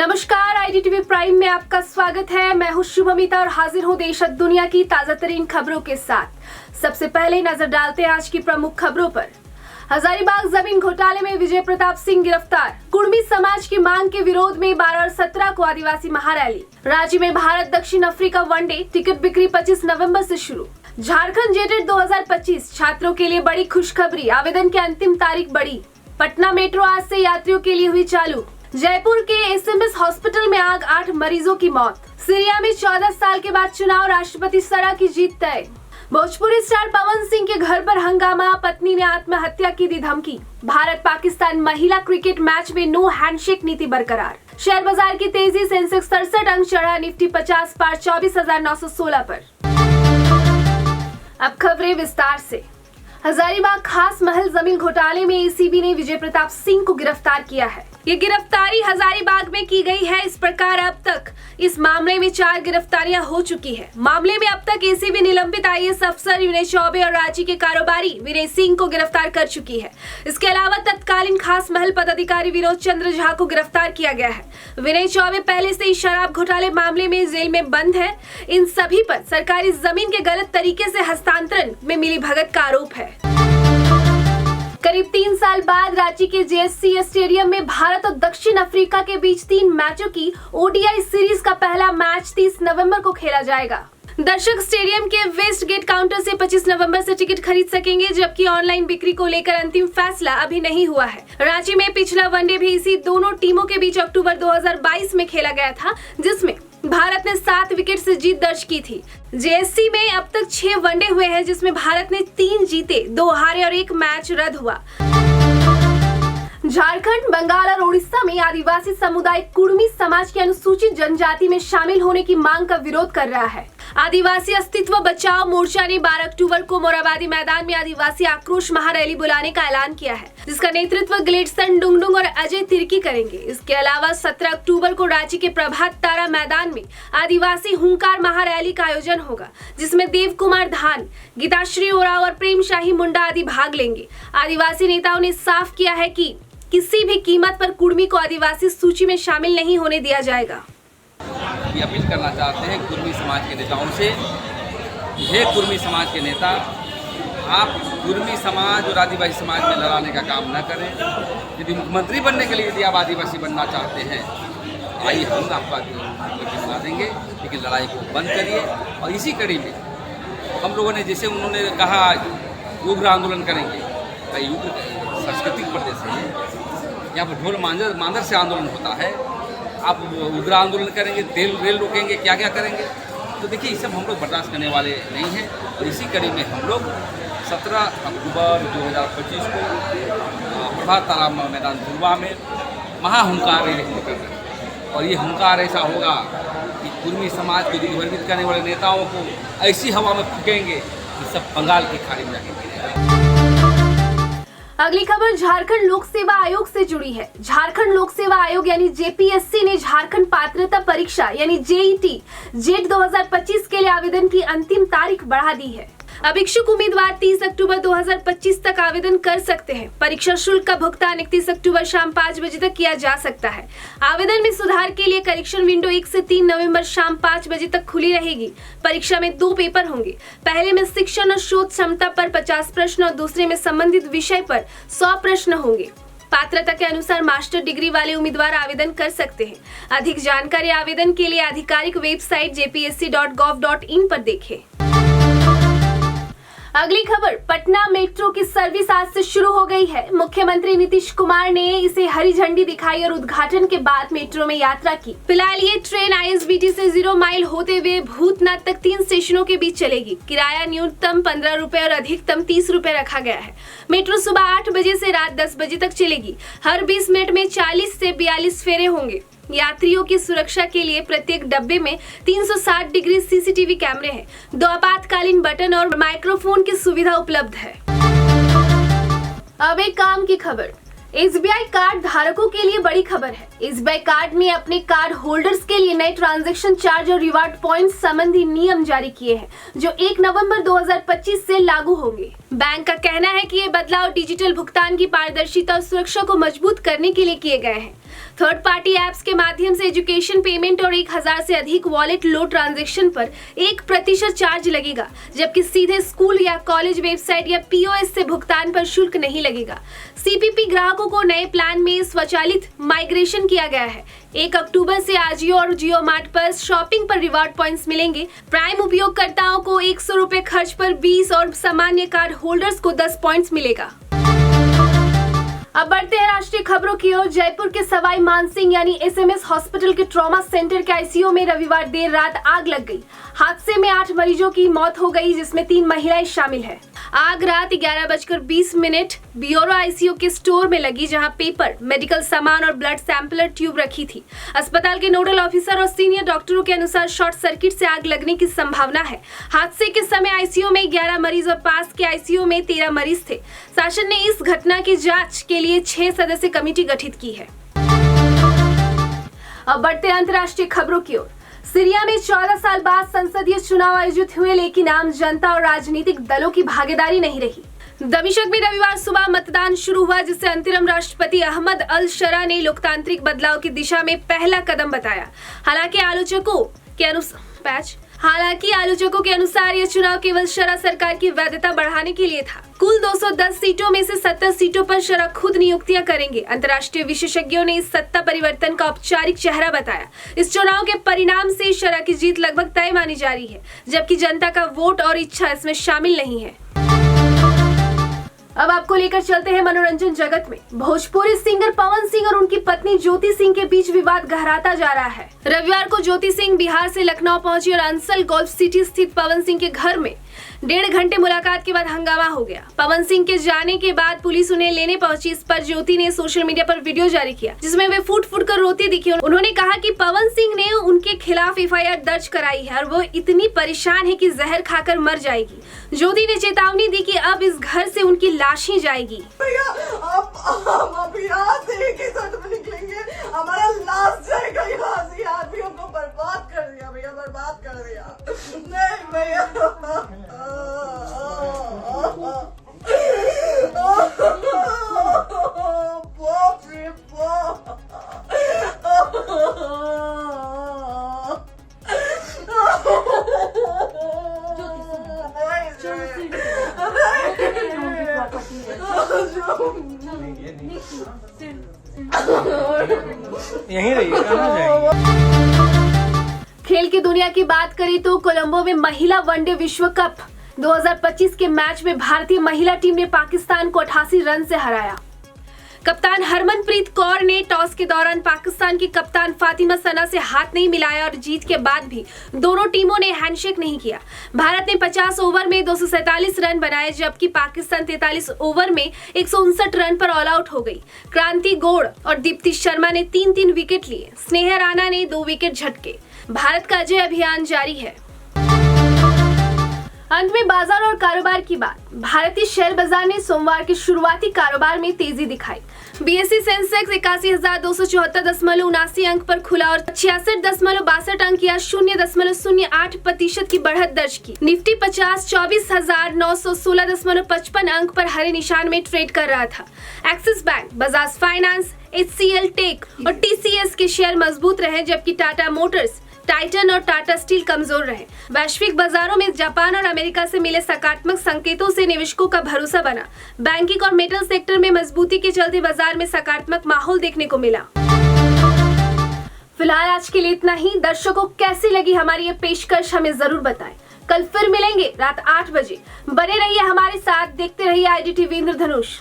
नमस्कार, IDTV prime में आपका स्वागत है। मैं हूं शुभमिता और हाजिर हूं देश और दुनिया की ताजा तरीन खबरों के साथ। सबसे पहले नजर डालते हैं आज की प्रमुख खबरों पर। हजारीबाग जमीन घोटाले में विजय प्रताप सिंह गिरफ्तार। कुर्मी समाज की मांग के विरोध में 12 और 17 को आदिवासी महारैली। राज्य में भारत दक्षिण अफ्रीका वनडे टिकट बिक्री 25 नवंबर से शुरू। झारखंड जेटेट 2025 छात्रों के लिए बड़ी खुशखबरी, आवेदन की अंतिम तारीख बढ़ी। पटना मेट्रो आज से यात्रियों के लिए हुई चालू। जयपुर के SMS हॉस्पिटल में आग, 8 मरीजों की मौत। सीरिया में 14 साल के बाद चुनाव, राष्ट्रपति सरा की जीत तय। भोजपुरी स्टार पवन सिंह के घर पर हंगामा, पत्नी ने आत्महत्या की दी धमकी। भारत पाकिस्तान महिला क्रिकेट मैच में नो हैंडशेक नीति बरकरार। शेयर बाजार की तेजी, सेंसेक्स 67 अंक चढ़ा, निफ्टी 50 पार 24,916 पर। अब खबरें विस्तार से। हजारीबाग खास महल जमीन घोटाले में ACB ने विजय प्रताप सिंह को गिरफ्तार किया है। ये गिरफ्तारी हजारीबाग में की गई है। इस प्रकार अब तक इस मामले में 4 गिरफ्तारियां हो चुकी है। मामले में अब तक ACB निलंबित IAS अफसर विनय चौबे और रांची के कारोबारी विनय सिंह को गिरफ्तार कर चुकी है। इसके अलावा तत्कालीन खास महल पदाधिकारी विनोद चंद्र झा को गिरफ्तार किया गया है। विनय चौबे पहले से ही शराब घोटाले मामले में जेल में बंद है। इन सभी पर सरकारी जमीन के गलत तरीके से हस्तांतरण में मिलीभगत का आरोप है। करीब 3 साल बाद रांची के JSC स्टेडियम में भारत और दक्षिण अफ्रीका के बीच 3 मैचों की ODI सीरीज का पहला मैच 30 नवंबर को खेला जाएगा। दर्शक स्टेडियम के वेस्ट गेट काउंटर से 25 नवंबर से टिकट खरीद सकेंगे, जबकि ऑनलाइन बिक्री को लेकर अंतिम फैसला अभी नहीं हुआ है। रांची में पिछला वनडे भी इसी दोनों टीमों के बीच अक्टूबर 2022 में खेला गया था, जिसमें भारत ने 7 विकेट से जीत दर्ज की थी। JSC में अब तक 6 वनडे हुए हैं, जिसमें भारत ने 3 जीते, 2 हारे और 1 मैच रद्द हुआ। झारखंड, बंगाल और उड़ीसा में आदिवासी समुदाय कुर्मी समाज के अनुसूचित जनजाति में शामिल होने की मांग का विरोध कर रहा है। आदिवासी अस्तित्व बचाओ मोर्चा ने 12 अक्टूबर को मोराबादी मैदान में आदिवासी आक्रोश महारैली बुलाने का ऐलान किया है, जिसका नेतृत्व ग्लेडसन डुंगडुंग और अजय तिर्की करेंगे। इसके अलावा 17 अक्टूबर को रांची के प्रभात तारा मैदान में आदिवासी हुंकार महारैली का आयोजन होगा, जिसमें देव कुमार धान, गीताश्री ओराव और प्रेम शाही मुंडा आदि भाग लेंगे। आदिवासी नेताओं ने साफ किया है कि किसी भी कीमत पर कुर्मी को आदिवासी सूची में शामिल नहीं होने दिया जाएगा। ये अपील करना चाहते हैं कुर्मी समाज के नेताओं से। ये कुर्मी समाज के नेता, आप कुर्मी समाज और आदिवासी समाज में लड़ाने का काम न करें। यदि मुख्यमंत्री बनने के लिए यदि आप आदिवासी बनना चाहते हैं, आइए हम आपका बना देंगे, लेकिन लड़ाई को बंद करिए। और इसी कड़ी में हम लोगों ने, जैसे उन्होंने कहा उग्र आंदोलन करेंगे, कई उग्र सांस्कृतिक प्रदेश है, यहाँ पर ढोल मांदर से आंदोलन होता है। आप उग्र आंदोलन करेंगे, रेल रोकेंगे, क्या क्या करेंगे? तो देखिए, ये सब हम लोग बर्दाश्त करने वाले नहीं हैं। और इसी कड़ी में हम लोग 17 अक्टूबर 2025 को प्रभात तारा मैदान धुलवा में महाहुंकार रैली कर रहे हैं। और ये हुंकार ऐसा होगा कि कुर्मी समाज को दिग्भ्रमित करने वाले नेताओं को ऐसी हवा में फूकेंगे कि सब बंगाल की खाड़ी में जाके गिरेगा। अगली खबर झारखंड लोक सेवा आयोग से जुड़ी है। झारखंड लोक सेवा आयोग यानी JPSC ने झारखंड पात्रता परीक्षा यानी JET 2025 के लिए आवेदन की अंतिम तारीख बढ़ा दी है। अब इच्छुक उम्मीदवार 30 अक्टूबर 2025 तक आवेदन कर सकते हैं। परीक्षा शुल्क का भुगतान 31 अक्टूबर शाम 5 बजे तक किया जा सकता है। आवेदन में सुधार के लिए करेक्शन विंडो 1 से 3 नवंबर शाम 5 बजे तक खुली रहेगी। परीक्षा में 2 पेपर होंगे। पहले में शिक्षण और शोध क्षमता पर 50 प्रश्न और दूसरे में संबंधित विषय पर 100 प्रश्न होंगे। पात्रता के अनुसार मास्टर डिग्री वाले उम्मीदवार आवेदन कर सकते हैं। अधिक जानकारी आवेदन के लिए आधिकारिक वेबसाइट jpsc.gov.in पर देखें। अगली खबर, पटना मेट्रो की सर्विस आज से शुरू हो गई है। मुख्यमंत्री नीतीश कुमार ने इसे हरी झंडी दिखाई और उद्घाटन के बाद मेट्रो में यात्रा की। फिलहाल ये ट्रेन ISBT से 0 माइल होते हुए भूतनाथ तक 3 स्टेशनों के बीच चलेगी। किराया न्यूनतम 15 रुपए और अधिकतम 30 रुपए रखा गया है। मेट्रो सुबह 8 बजे से रात 10 बजे तक चलेगी। हर 20 मिनट में 40 से 42 फेरे होंगे। यात्रियों की सुरक्षा के लिए प्रत्येक डब्बे में 360 डिग्री CCTV कैमरे हैं। 2 आपातकालीन बटन और माइक्रोफोन की सुविधा उपलब्ध है। अब एक काम की खबर, SBI कार्ड धारकों के लिए बड़ी खबर है। SBI कार्ड ने अपने कार्ड होल्डर्स के लिए नए ट्रांजैक्शन चार्ज और रिवार्ड पॉइंट्स संबंधी नियम जारी किए हैं, जो 1 नवंबर 2025 से लागू होंगे। बैंक का कहना है कि ये बदलाव डिजिटल भुगतान की पारदर्शिता और सुरक्षा को मजबूत करने के लिए किए गए हैं। थर्ड पार्टी ऐप्स के माध्यम से एजुकेशन पेमेंट और 1000 से अधिक वॉलेट लो ट्रांजैक्शन पर 1% चार्ज लगेगा, जबकि सीधे स्कूल या कॉलेज वेबसाइट या पीओएस से भुगतान पर शुल्क नहीं लगेगा। सीपीपी ग्राहकों को नए प्लान में स्वचालित माइग्रेशन किया गया है। 1 अक्टूबर से आजियो और जियो मार्ट पर शॉपिंग पर रिवार्ड पॉइंट्स मिलेंगे। प्राइम उपयोगकर्ताओं को 100 रुपए खर्च पर 20 और सामान्य कार्ड होल्डर्स को 10 पॉइंट्स मिलेगा। अब बढ़ते हैं राष्ट्रीय खबरों की ओर। जयपुर के सवाई मानसिंह यानी एसएमएस हॉस्पिटल के ट्रॉमा सेंटर के आईसीयू में रविवार देर रात आग लग गई। हादसे में 8 मरीजों की मौत हो गई, जिसमें 3 महिलाएं शामिल हैं। आग रात 11:20 ब्यूरो आईसीयू के स्टोर में लगी, जहां पेपर, मेडिकल सामान और ब्लड सैंपलर ट्यूब रखी थी। अस्पताल के नोडल ऑफिसर और सीनियर डॉक्टरों के अनुसार शॉर्ट सर्किट से आग लगने की संभावना है। हादसे के समय आईसीयू में 11 मरीज और पास के आईसीयू में 13 मरीज थे। शासन ने इस घटना की जांच के लिए 6 सदस्यीय कमेटी गठित की है। अब बढ़ते हैं अंतर्राष्ट्रीय खबरों की ओर। सीरिया में 14 साल बाद संसदीय चुनाव आयोजित हुए, लेकिन आम जनता और राजनीतिक दलों की भागीदारी नहीं रही। दमिश्क में रविवार सुबह मतदान शुरू हुआ, जिसे अंतरिम राष्ट्रपति अहमद अल शरा ने लोकतांत्रिक बदलाव की दिशा में पहला कदम बताया। हालांकि आलोचकों के अनुसार यह चुनाव केवल शरा सरकार की वैधता बढ़ाने के लिए था। कुल 210 सीटों में से 70 सीटों पर शरा खुद नियुक्तियां करेंगे। अंतर्राष्ट्रीय विशेषज्ञों ने इस सत्ता परिवर्तन का औपचारिक चेहरा बताया। इस चुनाव के परिणाम से शरा की जीत लगभग तय मानी जा रही है, जबकि जनता का वोट और इच्छा इसमें शामिल नहीं है। अब आपको लेकर चलते हैं मनोरंजन जगत में। भोजपुरी सिंगर पवन सिंह और उनकी पत्नी ज्योति सिंह के बीच विवाद गहराता जा रहा है। रविवार को ज्योति सिंह बिहार से लखनऊ पहुंची और अंसल गोल्फ सिटी स्थित पवन सिंह के घर में 1.5 घंटे मुलाकात के बाद हंगामा हो गया। पवन सिंह के जाने के बाद पुलिस उन्हें लेने पहुंची। इस पर ज्योति ने सोशल मीडिया पर वीडियो जारी किया, जिसमें वे फूट फूट कर रोती दिखी। उन्होंने कहा कि पवन सिंह ने उनके खिलाफ एफआईआर दर्ज कराई है और वो इतनी परेशान है कि जहर खाकर मर जाएगी। ज्योति ने चेतावनी दी कि अब इस घर से उनकी लाश ही जाएगी। भैया अब यहाँ से एक ही शर्ट में निकलेंगे, हमारा लाश जाएगा यहाँ से। आदमियों को बर्बाद कर दिया भैया, बर्बाद कर दिया। नहीं भैया, बाप रे बाप। यहीं रहिए, कहाँ जाएंगे? खेल की दुनिया की बात करें तो कोलंबो में महिला वनडे विश्व कप 2025 के मैच में भारतीय महिला टीम ने पाकिस्तान को 88 रन से हराया। कप्तान हरमनप्रीत कौर ने टॉस के दौरान पाकिस्तान की कप्तान फातिमा सना से हाथ नहीं मिलाया और जीत के बाद भी दोनों टीमों ने हैंडशेक नहीं किया। भारत ने 50 ओवर में 247 रन बनाए, जबकि पाकिस्तान 43 ओवर में 159 रन पर ऑल आउट हो गई। क्रांति गौड़ और दीप्ति शर्मा ने 3-3 विकेट लिए। स्नेहा राणा ने 2 विकेट झटके। भारत का अजय अभियान जारी है। अंत में बाजार और कारोबार की बात। भारतीय शेयर बाजार ने सोमवार के शुरुआती कारोबार में तेजी दिखाई। बीएसई सेंसेक्स 81,274.79 अंक पर खुला और 66.62 अंक या 0.08% की बढ़त दर्ज की। निफ्टी 50 24,916.55 अंक पर हरे निशान में ट्रेड कर रहा था। Axis bank, Bajaj finance, HCL tech और TCS के शेयर मजबूत रहे, जबकि टाटा मोटर्स, टाइटन और टाटा स्टील कमजोर रहे। वैश्विक बाजारों में जापान और अमेरिका से मिले सकारात्मक संकेतों से निवेशकों का भरोसा बना। बैंकिंग और मेटल सेक्टर में मजबूती के चलते बाजार में सकारात्मक माहौल देखने को मिला। फिलहाल आज के लिए इतना ही। दर्शकों, कैसी लगी हमारी ये पेशकश हमें जरूर बताएं। कल फिर मिलेंगे रात 8 बजे। बने रहिए हमारे साथ, देखते रहिए IDTV इंद्रधनुष।